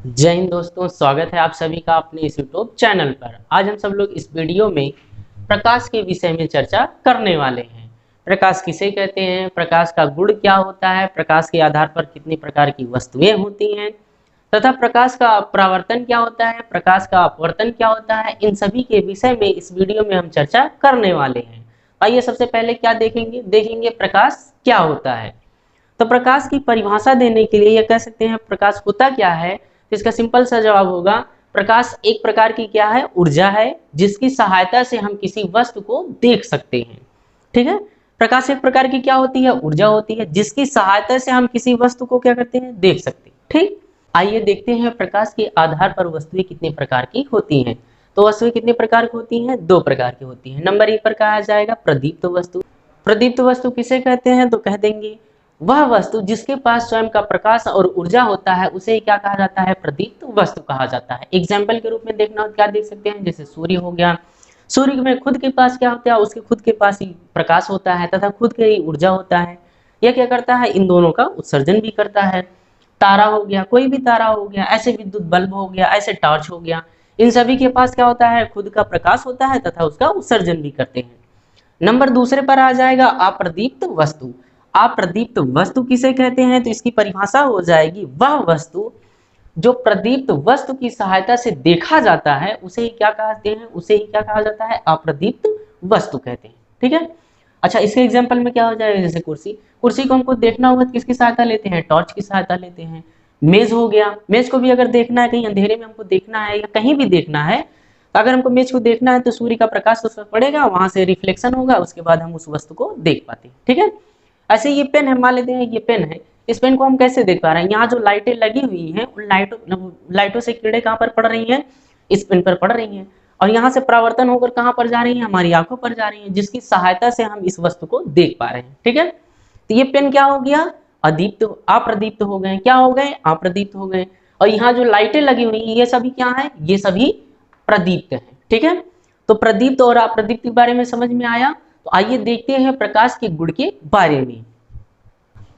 जय हिंद दोस्तों, स्वागत है आप सभी का अपने इस यूट्यूब चैनल पर। आज हम सब लोग इस वीडियो में प्रकाश के विषय में चर्चा करने वाले हैं। प्रकाश किसे कहते हैं, प्रकाश का गुण क्या होता है, प्रकाश के आधार पर कितनी प्रकार की वस्तुएं होती हैं तथा प्रकाश का परावर्तन क्या होता है, प्रकाश का अपवर्तन क्या होता है, इन सभी के विषय में इस वीडियो में हम चर्चा करने वाले हैं। आइए सबसे पहले क्या देखेंगे प्रकाश क्या होता है। तो प्रकाश की परिभाषा देने के लिए यह कह सकते हैं प्रकाश होता क्या है, तो इसका सिंपल सा जवाब होगा प्रकाश एक प्रकार की क्या है, ऊर्जा है जिसकी सहायता से हम किसी वस्तु को देख सकते हैं। ठीक है, प्रकाश एक प्रकार की क्या होती है, ऊर्जा होती है जिसकी सहायता से हम किसी वस्तु को क्या करते हैं, देख सकते हैं। ठीक, आइए देखते हैं प्रकाश के आधार पर वस्तुएं कितने प्रकार की होती हैं। तो वस्तुएं कितने प्रकार की होती हैं, दो प्रकार की होती हैं। नंबर एक पर कहा जाएगा प्रदीप्त वस्तु। प्रदीप्त वस्तु किसे कहते हैं, तो कह देंगे वह वस्तु जिसके पास स्वयं का प्रकाश और ऊर्जा होता है उसे क्या कहा जाता है, प्रदीप्त वस्तु कहा जाता है। एग्जाम्पल के रूप में देखना क्या देख सकते हैं, जैसे सूर्य हो गया। सूर्य में खुद के पास क्या होता है, उसके खुद के पास ही प्रकाश होता है तथा खुद के ही ऊर्जा होता है। यह क्या करता है, इन दोनों का उत्सर्जन भी करता है। तारा हो गया, कोई भी तारा हो गया, ऐसे विद्युत बल्ब हो गया, ऐसे टॉर्च हो गया, इन सभी के पास क्या होता है, खुद का प्रकाश होता है तथा उसका उत्सर्जन भी करते हैं। नंबर दूसरे पर आ जाएगा अप्रदीप्त वस्तु। अप्रदीप्त वस्तु किसे कहते हैं, तो इसकी परिभाषा हो जाएगी वह वस्तु जो प्रदीप्त वस्तु की सहायता से देखा जाता है उसे ही क्या कहते हैं, उसे ही क्या कहा जाता है, अप्रदीप्त वस्तु कहते हैं। ठीक है, अच्छा इसके एग्जाम्पल में क्या हो जाएगा, जैसे कुर्सी। कुर्सी को हमको देखना होगा तो किसकी सहायता लेते हैं, टॉर्च की सहायता लेते हैं। मेज हो गया, मेज को भी अगर देखना है, कहीं अंधेरे में हमको देखना है या कहीं भी देखना है, तो अगर हमको मेज को देखना है तो सूर्य का प्रकाश उस पर पड़ेगा, वहां से रिफ्लेक्शन होगा, उसके बाद हम उस वस्तु को देख पाते हैं। ठीक है, ऐसे ये पेन है, मान लेते हैं ये पेन है, इस पेन को हम कैसे देख पा रहे हैं, यहाँ जो लाइटें लगी हुई हैं उन लाइटों से किरणें कहाँ पर पड़ रही हैं, इस पेन पर पड़ रही हैं, और यहाँ से परावर्तन होकर कहाँ पर जा रही है, हमारी आंखों पर जा रही है, जिसकी सहायता से हम इस वस्तु को देख पा रहे हैं। ठीक है, तो ये पेन क्या हो गया, अदीप्त अप्रदीप्त हो गए, क्या हो गए, अप्रदीप्त हो गए। और यहाँ जो लाइटें लगी हुई हैं ये सभी क्या है, ये सभी प्रदीप्त है। ठीक है, तो प्रदीप्त और अप्रदीप्त के बारे में समझ में आया। तो आइए देखते हैं प्रकाश के गुण के बारे में।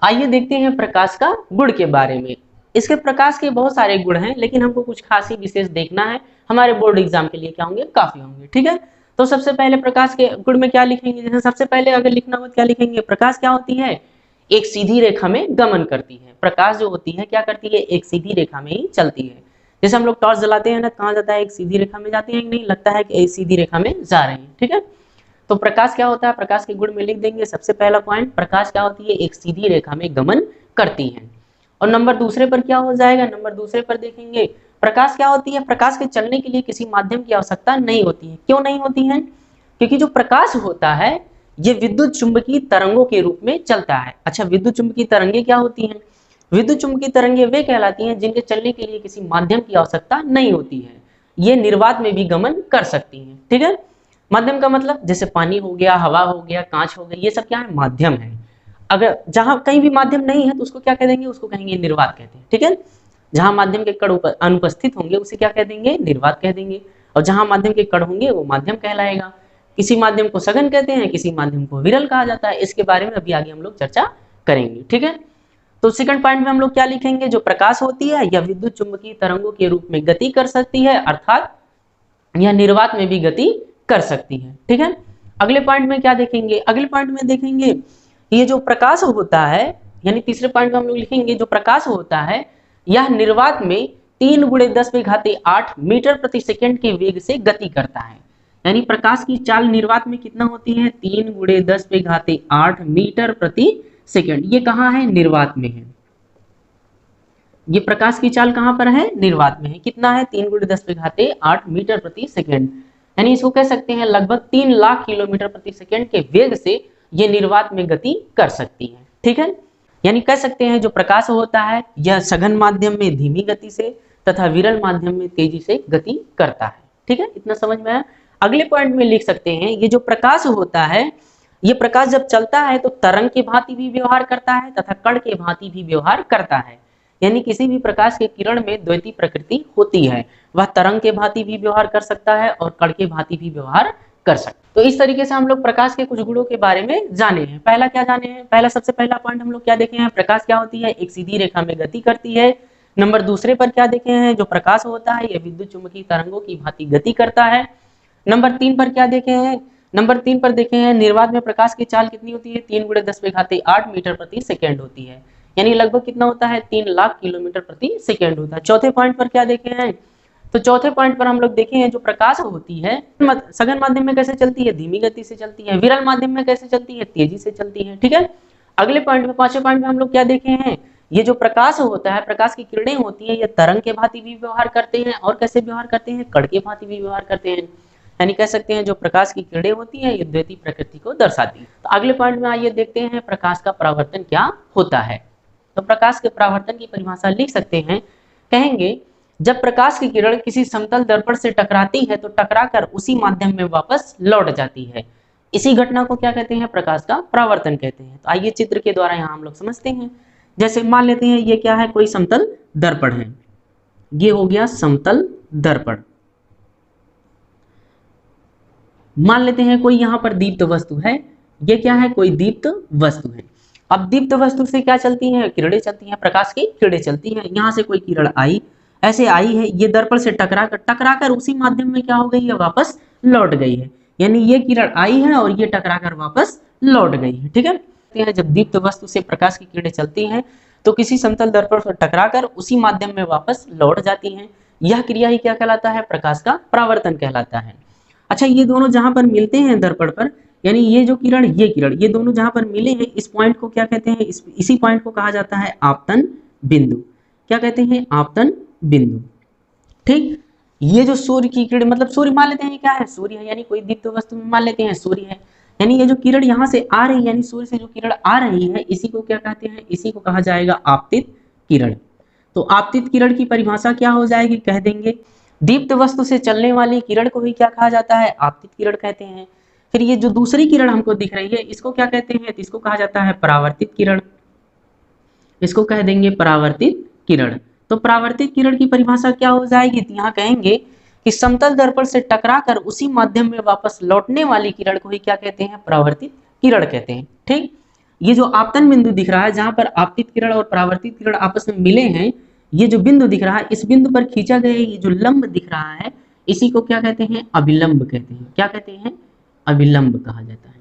आइए देखते हैं प्रकाश का गुण के बारे में। इसके प्रकाश के बहुत सारे गुण हैं, लेकिन हमको कुछ खास ही विशेष देखना है, हमारे बोर्ड एग्जाम के लिए क्या होंगे, काफी होंगे। ठीक है, तो सबसे पहले प्रकाश के गुण में क्या लिखेंगे, जैसे सबसे पहले अगर लिखना हो तो क्या लिखेंगे, प्रकाश क्या होती है, एक सीधी रेखा में गमन करती है। प्रकाश जो होती है क्या करती है, एक सीधी रेखा में ही चलती है। जैसे हम लोग टॉर्च जलाते हैं ना, कहाँ जाता है, एक सीधी रेखा में जाती है, नहीं लगता है कि एक सीधी रेखा में जा रहे हैं। ठीक है, तो प्रकाश क्या होता है, प्रकाश के गुण में लिख देंगे सबसे पहला पॉइंट, प्रकाश क्या होती है, एक सीधी रेखा में गमन करती है। और नंबर दूसरे पर क्या हो जाएगा, नंबर दूसरे पर देखेंगे प्रकाश क्या होती है, प्रकाश के चलने के लिए किसी माध्यम की आवश्यकता नहीं होती है। क्यों नहीं होती है, क्योंकि जो प्रकाश होता है ये विद्युत चुंबकीय तरंगों के रूप में चलता है। अच्छा, विद्युत चुंबकीय तरंगे क्या होती हैं, विद्युत चुंबकीय तरंगे वे कहलाती हैं जिनके चलने के लिए किसी माध्यम की आवश्यकता नहीं होती है, ये निर्वात में भी गमन कर सकती हैं। ठीक है, माध्यम का मतलब जैसे पानी हो गया, हवा हो गया, कांच हो गया, ये सब क्या है, माध्यम है। अगर जहां कहीं भी माध्यम नहीं है तो उसको क्या कह देंगे, उसको कहेंगे निर्वात कहते हैं। ठीक है, जहां माध्यम के कण अनुपस्थित होंगे उसे क्या कह देंगे, निर्वात कह देंगे, और जहां माध्यम के कण होंगे वो माध्यम कहलाएगा। किसी माध्यम को सघन कहते हैं, किसी माध्यम को विरल कहा जाता है। इसके बारे में अभी आगे हम लोग चर्चा करेंगे। ठीक है, तो सेकंड पॉइंट में हम लोग क्या लिखेंगे, जो प्रकाश होती है यह विद्युत चुंबकीय तरंगों के रूप में गति कर सकती है, अर्थात यह निर्वात में भी गति कर सकती है। ठीक है, अगले पॉइंट में क्या देखेंगे, अगले पॉइंट में देखेंगे ये जो प्रकाश होता है, यानी तीसरे पॉइंट में हम लोग लिखेंगे जो प्रकाश होता है यह निर्वात में 3 गुणे 10⁸ मीटर प्रति सेकंड के वेग से गति करता है। यानी प्रकाश की चाल निर्वात में कितना होती है, 3 गुणे 10⁸ मीटर प्रति सेकंड। ये कहाँ है, निर्वात में है। ये प्रकाश की चाल कहां पर है, निर्वात में है। कितना है, 3 गुणे 10⁸ मीटर प्रति सेकंड, यानी इसको कह सकते हैं लगभग 3 लाख किलोमीटर प्रति सेकंड के वेग से ये निर्वात में गति कर सकती है। ठीक है, यानी कह सकते हैं जो प्रकाश होता है यह सघन माध्यम में धीमी गति से तथा विरल माध्यम में तेजी से गति करता है। ठीक है, इतना समझ में आया। अगले पॉइंट में लिख सकते हैं ये जो प्रकाश होता है, ये प्रकाश जब चलता है तो तरंग की भांति भी व्यवहार करता है तथा कण के भांति भी व्यवहार करता है। यानी किसी भी प्रकाश के किरण में द्वैती प्रकृति होती है, वह तरंग के भांति भी व्यवहार कर सकता है और कण के भांति भी व्यवहार कर सकता है। तो इस तरीके से हम लोग प्रकाश के कुछ गुणों के बारे में जाने हैं। पहला क्या जाने हैं, पहला सबसे पहला पॉइंट हम लोग क्या देखे हैं, प्रकाश क्या होती है, एक सीधी रेखा में गति करती है। नंबर दूसरे पर क्या देखे हैं, जो प्रकाश होता है यह विद्युत चुंबकीय तरंगों की भांति गति करता है। नंबर 3 पर क्या देखे हैं, नंबर 3 पर देखे हैं निर्वात में प्रकाश की चाल कितनी होती है, 3 × 10⁸ मीटर प्रति सेकेंड होती है, यानी लगभग कितना होता है, 3 लाख किलोमीटर प्रति सेकेंड होता है। चौथे पॉइंट पर क्या देखे हैं, तो चौथे पॉइंट पर हम लोग देखे हैं जो प्रकाश होती है सघन माध्यम में कैसे चलती है, धीमी गति से चलती है, विरल माध्यम में कैसे चलती है, तेजी से चलती है। ठीक है, अगले पॉइंट में, पांचवें पॉइंट में हम लोग क्या देखे हैं, ये जो प्रकाश होता है, प्रकाश की किरणें होती है, ये तरंग के भांति भी व्यवहार करते हैं और कैसे व्यवहार करते हैं, कण के भांति भी व्यवहार करते हैं। यानी कह सकते हैं जो प्रकाश की किरणें होती हैं ये द्वितीय प्रकृति को दर्शाती है। तो अगले पॉइंट में आइए देखते हैं प्रकाश का परावर्तन क्या होता है। तो प्रकाश के परावर्तन की परिभाषा लिख सकते हैं, कहेंगे जब प्रकाश की किरण किसी समतल दर्पण से टकराती है तो टकराकर उसी माध्यम में वापस लौट जाती है, इसी घटना को क्या कहते हैं, प्रकाश का परावर्तन कहते हैं। तो आइए चित्र के द्वारा यहाँ हम लोग समझते हैं। जैसे मान लेते हैं ये क्या है, कोई समतल दर्पण है, ये हो गया समतल दर्पण। मान लेते हैं कोई यहाँ पर दीप्त वस्तु है, ये क्या है, कोई दीप्त वस्तु है। अब दीप्त वस्तु से क्या चलती है, किरणें चलती हैं, प्रकाश की किरणें चलती हैं। यहाँ से कोई किरण आई, ऐसे आई है, ये दर्पण से टकराकर उसी माध्यम में क्या हो गई है, वापस लौट गई है। यानी ये किरण आई है और ये टकराकर वापस लौट गई है। ठीक है, जब दीप्त वस्तु से प्रकाश की किरणें चलती हैं तो किसी समतल दर्पण से टकराकर उसी माध्यम में वापस लौट जाती हैं, यह क्रिया ही क्या कहलाता है, प्रकाश का परावर्तन कहलाता है। अच्छा, ये दोनों जहां पर मिलते हैं दर्पण पर, यानी ये जो किरण, ये दोनों जहां पर मिले हैं, इस पॉइंट को क्या कहते हैं, इसी पॉइंट को कहा जाता है आपतन बिंदु। क्या कहते हैं, आपतन बिंदु। ठीक, ये जो सूर्य की किरण, मतलब सूर्य मान लेते हैं क्या है, सूर्य है, यानी कोई दीप्त वस्तु में मान लेते हैं सूर्य है, यानी ये जो किरण यहाँ से आ रही है, यानी सूर्य से जो किरण आ रही है, इसी को क्या कहते हैं, इसी को कहा जाएगा आपतित किरण। तो आपतित किरण की परिभाषा क्या हो जाएगी, कह देंगे दीप्त वस्तु से चलने वाली किरण को ही क्या कहा जाता है, आपतित किरण कहते हैं। फिर ये जो दूसरी किरण हमको दिख रही है, इसको क्या कहते हैं, तो इसको कहा जाता है परावर्तित किरण, इसको कह देंगे परावर्तित किरण। तो परावर्तित किरण की परिभाषा क्या हो जाएगी, तो यहाँ कहेंगे कि समतल दर्पण से टकराकर उसी माध्यम में वापस लौटने वाली किरण को ही क्या कहते हैं, परावर्तित किरण कहते हैं। ठीक, ये जो आपतन बिंदु दिख रहा है, जहां पर आपतित किरण और परावर्तित किरण आपस में मिले हैं, ये जो बिंदु दिख रहा है, इस बिंदु पर खींचा गया ये जो लंब दिख रहा है, इसी को क्या कहते हैं, अभिलंब कहते हैं। क्या कहते हैं, अभिलंब कहा जाता है।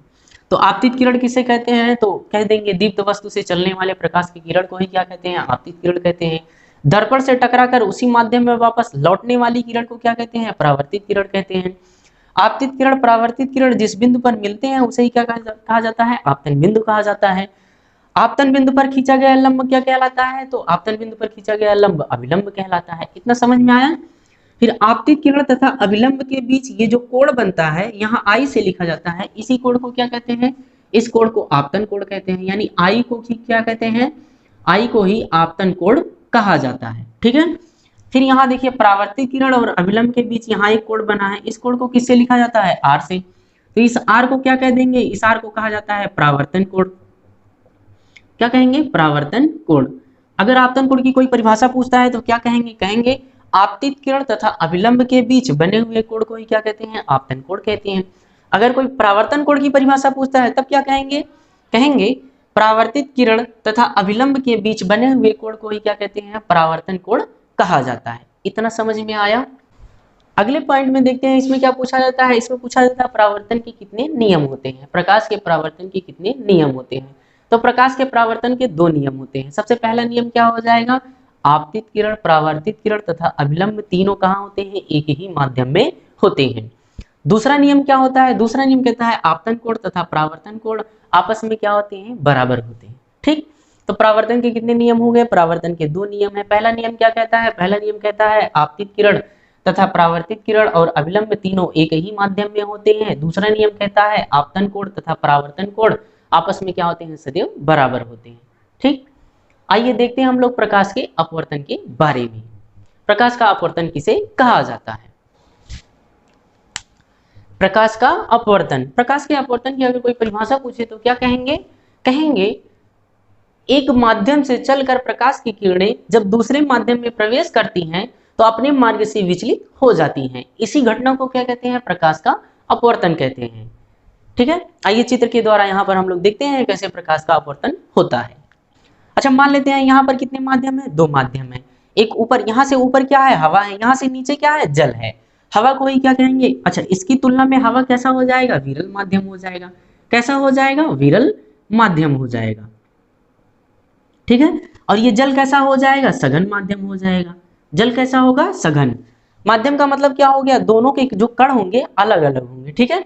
तो आपतित किरण किसे कहते हैं, तो कह देंगे दीप्त वस्तु से चलने वाले प्रकाश की किरण को ही क्या कहते हैं, आपतित किरण कहते हैं। दर्पण से टकराकर उसी माध्यम में वापस लौटने वाली किरण को क्या कहते हैं, परावर्तित किरण कहते हैं। आपतित किरण, परावर्तित किरण जिस बिंदु पर मिलते हैं उसे ही क्या कहा जाता है, आपतन बिंदु कहा जाता है। आपतन बिंदु पर खींचा गया लंब क्या कहलाता है, तो आपतन बिंदु पर खींचा गया लंब अभिलंब कहलाता है। इतना समझ में आया। फिर आपतित किरण तथा अभिलंब के बीच ये जो कोण बनता है, यहाँ आई से लिखा जाता है, इसी कोण को क्या कहते हैं, इस कोण को आपतन कोण कहते हैं। यानी आई को क्या कहते हैं, आई को ही आपतन कोण कहा जाता है। ठीक है, फिर यहाँ देखिए परावर्तित किरण और अभिलंब के बीच यहाँ एक कोण बना है, इस कोण को किससे लिखा जाता है, आर से। तो इस आर को क्या कह देंगे, इस आर को कहा जाता है परावर्तन कोण। क्या कहेंगे, परावर्तन कोण। अगर आपतन कोण की कोई परिभाषा पूछता है तो क्या कहेंगे, कहेंगे आपतित किरण तथा अभिलंब के बीच बने हुए कोण को ही क्या कहते हैं, आपतन कोण कहते हैं। अगर कोई परावर्तन कोण की परिभाषा पूछता है तब क्या कहेंगे, कहेंगे परावर्तित किरण तथा अभिलंब के बीच बने हुए कोण को ही क्या कहते हैं, परावर्तन कोण कहा जाता है। इतना समझ में आया। अगले पॉइंट में देखते हैं, इसमें क्या पूछा जाता है, इसमें पूछा जाता है परावर्तन के कितने नियम होते हैं, प्रकाश के परावर्तन के कितने नियम होते हैं। तो प्रकाश के परावर्तन के 2 नियम होते हैं। सबसे पहला नियम क्या हो जाएगा, आपतित किरण, परावर्तित किरण तथा अभिलंब तीनों कहाँ होते हैं, एक ही माध्यम में होते हैं। दूसरा नियम क्या होता है, दूसरा नियम कहता है आपतन कोण तथा परावर्तन कोण आपस में क्या होते हैं, बराबर होते हैं। ठीक, तो परावर्तन के कितने नियम हो गए, परावर्तन के 2 नियम है। पहला नियम क्या कहता है, पहला नियम कहता है आपतित किरण तथा परावर्तित किरण और अभिलंब तीनों एक ही माध्यम में होते हैं। दूसरा नियम कहता है आपतन कोण तथा परावर्तन कोण आपस में क्या होते हैं, सदैव बराबर होते हैं। ठीक, आइए देखते हैं हम लोग प्रकाश के अपवर्तन के बारे में। प्रकाश का अपवर्तन किसे कहा जाता है, प्रकाश का अपवर्तन। प्रकाश के अपवर्तन की अगर कोई परिभाषा पूछे तो क्या कहेंगे, कहेंगे एक माध्यम से चलकर प्रकाश की किरणें जब दूसरे माध्यम में प्रवेश करती हैं तो अपने मार्ग से विचलित हो जाती हैं, इसी घटना को क्या कहते हैं, प्रकाश का अपवर्तन कहते हैं। ठीक है, आइए चित्र के द्वारा यहाँ पर हम लोग देखते हैं कैसे प्रकाश का अपवर्तन होता है। अच्छा, मान लेते हैं यहाँ पर कितने माध्यम है, 2 माध्यम है। एक ऊपर, यहाँ से ऊपर क्या है, हवा है, यहाँ से नीचे क्या है, जल है। हवा को ही क्या कहेंगे, अच्छा इसकी तुलना में हवा कैसा हो जाएगा, विरल माध्यम हो जाएगा। कैसा हो जाएगा, विरल माध्यम हो जाएगा, ठीक है। और ये जल कैसा हो जाएगा, सघन माध्यम हो जाएगा। जल कैसा होगा, सघन। माध्यम का मतलब क्या हो गया, दोनों के जो कण होंगे अलग अलग होंगे, ठीक है।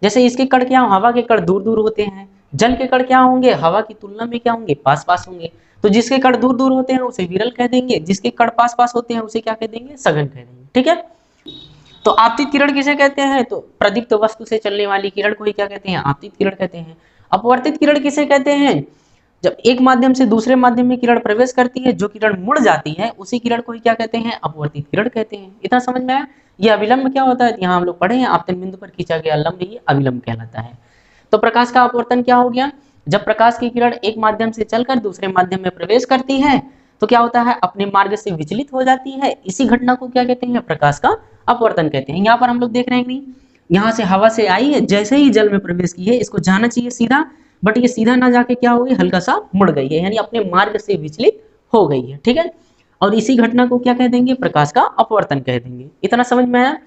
जैसे इसके कण क्या, हवा के कण दूर दूर होते हैं, जल के कण क्या होंगे, हवा की तुलना में क्या होंगे, पास पास होंगे। तो जिसके कण दूर दूर होते हैं उसे विरल कह देंगे, जिसके कण पास पास होते हैं उसे क्या कह देंगे, सघन कह देंगे, ठीक है। तो आपतित किरण किसे कहते हैं, तो प्रदीप्त वस्तु से चलने वाली किरण को ही क्या कहते हैं, आपतित किरण कहते हैं। अपवर्तित किरण किसे कहते हैं, जब एक माध्यम से दूसरे माध्यम में किरण प्रवेश करती है, जो किरण मुड़ जाती है उसी किरण को ही क्या कहते हैं, अपवर्तित किरण कहते हैं। इतना समझ में आया। ये अविलंब क्या होता है, यहाँ हम लोग पढ़े हैं, आपतन बिंदु पर खींचा गया लंब ही अविलंब कहलाता है। तो प्रकाश का अपवर्तन क्या हो गया, जब प्रकाश की किरण एक माध्यम से चलकर दूसरे माध्यम में प्रवेश करती है तो क्या होता है, अपने मार्ग से विचलित हो जाती है। इसी घटना को क्या कहते हैं, प्रकाश का अपवर्तन कहते हैं। यहाँ पर हम लोग देख रहे हैं कि यहाँ से हवा से आई है, जैसे ही जल में प्रवेश की है, इसको जाना चाहिए सीधा, बट ये सीधा ना जाके क्या हो गई, हल्का सा मुड़ गई है, यानी अपने मार्ग से विचलित हो गई है, ठीक है। और इसी घटना को क्या कह देंगे, प्रकाश का अपवर्तन कह देंगे। इतना समझ में आया।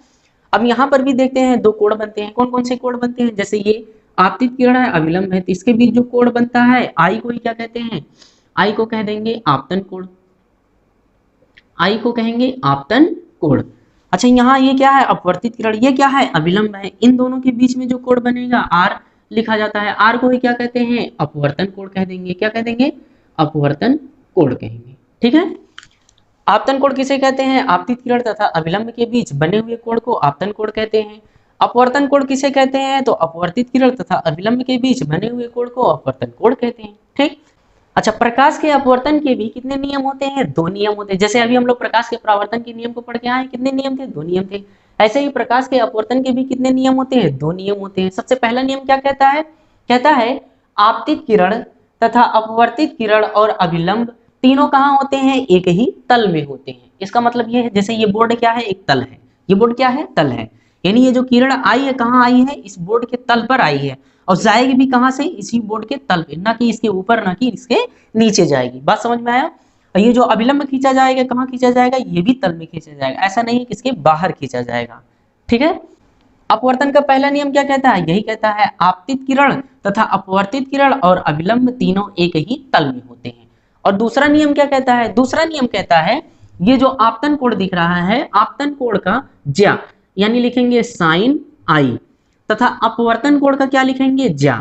अब यहाँ पर भी देखते हैं दो कोण बनते हैं। कौन कौन से कोण बनते हैं, जैसे ये आपतित किरण है, अविलंब है, तो इसके बीच जो कोण बनता है आई को ही क्या कहते हैं, आई को कह देंगे आपतन कोण, आई को कहेंगे आपतन कोण। अच्छा यहाँ ये क्या है, अपवर्तित किरण, ये क्या है, अविलंब है। इन दोनों के बीच में जो कोण बनेगा आर लिखा जाता है, आर को ही क्या कहते हैं, अपवर्तन कोण कह देंगे। क्या कह देंगे, अपवर्तन कोण कहेंगे, ठीक है। आपतन कोण किसे कहते हैं, आपतित किरण तथा अविलंब के बीच बने हुए कोण को आपतन कोण कहते हैं। अपवर्तन कोण किसे कहते हैं, तो अपवर्तित किरण तथा अविलंब के बीच बने हुए कोण को अपवर्तन कोण कहते हैं, ठीक। अच्छा प्रकाश के अपवर्तन के भी कितने नियम होते हैं, दो नियम होते हैं। जैसे अभी हम लोग प्रकाश के परावर्तन के नियम को पढ़ के आए, कितने नियम थे, दो नियम थे। ऐसे ही प्रकाश के अपवर्तन के भी कितने नियम होते हैं, दो नियम होते हैं। सबसे पहला नियम क्या कहता है, कहता है आपतित किरण तथा अपवर्तित किरण और अभिलंब तीनों कहाँ होते हैं, एक ही तल में होते हैं। इसका मतलब ये है, जैसे ये बोर्ड क्या है, एक तल है, ये बोर्ड क्या है, तल है, यानी ये जो किरण आई है कहाँ आई है, इस बोर्ड के तल पर आई है, और जाएगी भी कहाँ से, इसी बोर्ड के तल पे, ना कि इसके ऊपर ना कि इसके नीचे जाएगी। बात समझ में आया। और ये जो अभिलंब खींचा जाएगा कहाँ खींचा जाएगा, ये भी तल में खींचा जाएगा, ऐसा नहीं कि इसके बाहर खींचा जाएगा, ठीक है। अपवर्तन का पहला नियम क्या कहता है, यही कहता है आपतित किरण तथा अपवर्तित किरण और अभिलंब तीनों एक ही तल में होते हैं। और दूसरा नियम क्या कहता है, दूसरा नियम कहता है ये जो आपतन कोण दिख रहा है, आपतन कोण का ज्या यानी लिखेंगे साइन आई, तथा अपवर्तन कोण का क्या लिखेंगे, ज्या,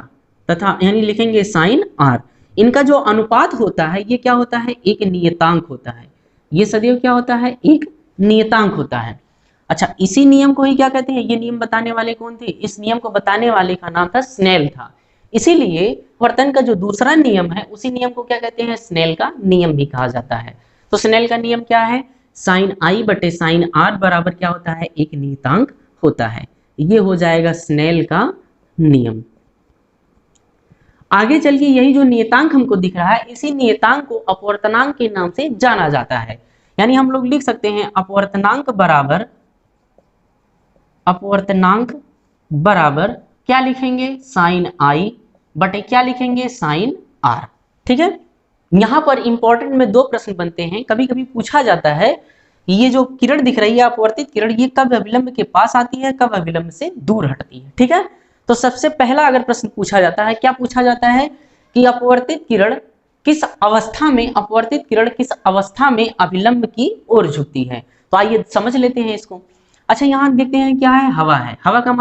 तथा यानी लिखेंगे साइन आर। इनका जो अनुपात होता है ये क्या होता है, एक नियतांक होता है। ये सदैव क्या होता है, एक नियतांक होता है। अच्छा इसी नियम को ही क्या कहते हैं, ये नियम बताने वाले कौन थे, इस नियम को बताने वाले का नाम था स्नेल था। इसीलिए वर्तन का जो दूसरा नियम है उसी नियम को क्या कहते हैं, स्नेल का नियम भी कहा जाता है। तो स्नेल का नियम क्या है, साइन आई बटे साइन आर बराबर क्या होता है, एक नियतांक होता है। ये हो जाएगा स्नेल का नियम। आगे चल के यही जो नियतांक हमको दिख रहा है, इसी नियतांक को अपवर्तनांक के नाम से जाना जाता है। यानी हम लोग लिख सकते हैं अपवर्तनांक बराबर क्या लिखेंगे, साइन आई बटे क्या लिखेंगे, साइन आर, ठीक है। यहां पर इंपॉर्टेंट में दो प्रश्न बनते हैं। कभी कभी पूछा जाता है ये जो किरण दिख रही है अपवर्तित किरण, ये कब अविलंब के पास आती है, कब अविलंब से दूर हटती है, ठीक है। तो सबसे पहला अगर प्रश्न पूछा जाता है, क्या पूछा जाता है कि अपवर्तित किरण किस अवस्था में अविलंब की ओर झुकती है। तो आइए समझ लेते हैं इसको। अच्छा यहाँ देखते हैं क्या है, हवा है, हवा का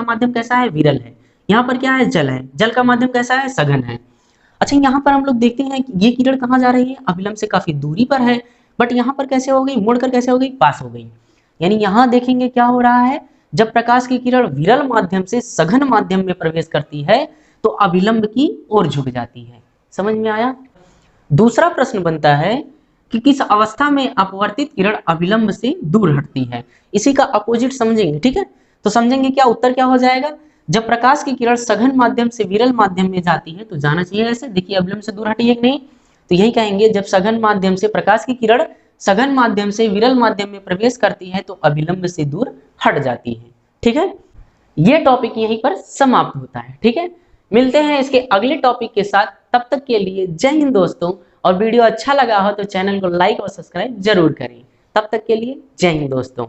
माध्यम कैसा है, विरल है। यहाँ पर क्या है, जल है, जल का माध्यम कैसा है, सघन है। अच्छा यहाँ पर हम लोग देखते हैं कि ये किरण कहाँ जा रही है, अविलंब से काफी दूरी पर है, बट यहाँ पर कैसे हो गई, मुड़कर कैसे हो गई, पास हो गई। यानी यहाँ देखेंगे क्या हो रहा है, जब प्रकाश की किरण विरल माध्यम से सघन माध्यम में प्रवेश करती है तो अविलंब की ओर झुक जाती है। समझ में आया। दूसरा प्रश्न बनता है कि किस अवस्था में अपवर्तित किरण अविलंब से दूर हटती है। इसी का अपोजिट समझेंगे, ठीक है। तो समझेंगे क्या, उत्तर क्या हो जाएगा, जब प्रकाश की किरण सघन माध्यम से विरल माध्यम में जाती है तो जाना चाहिए ऐसे, देखिए अविलंब से दूर हटी है कि नहीं, तो यही कहेंगे जब सघन माध्यम से प्रकाश की किरण सघन माध्यम से विरल माध्यम में प्रवेश करती है तो अविलंब से दूर हट जाती है, ठीक है। ये टॉपिक यहीं पर समाप्त होता है, ठीक है। मिलते हैं इसके अगले टॉपिक के साथ, तब तक के लिए जय हिंद दोस्तों। और वीडियो अच्छा लगा हो तो चैनल को लाइक और सब्सक्राइब जरूर करें। तब तक के लिए जय हिंद दोस्तों।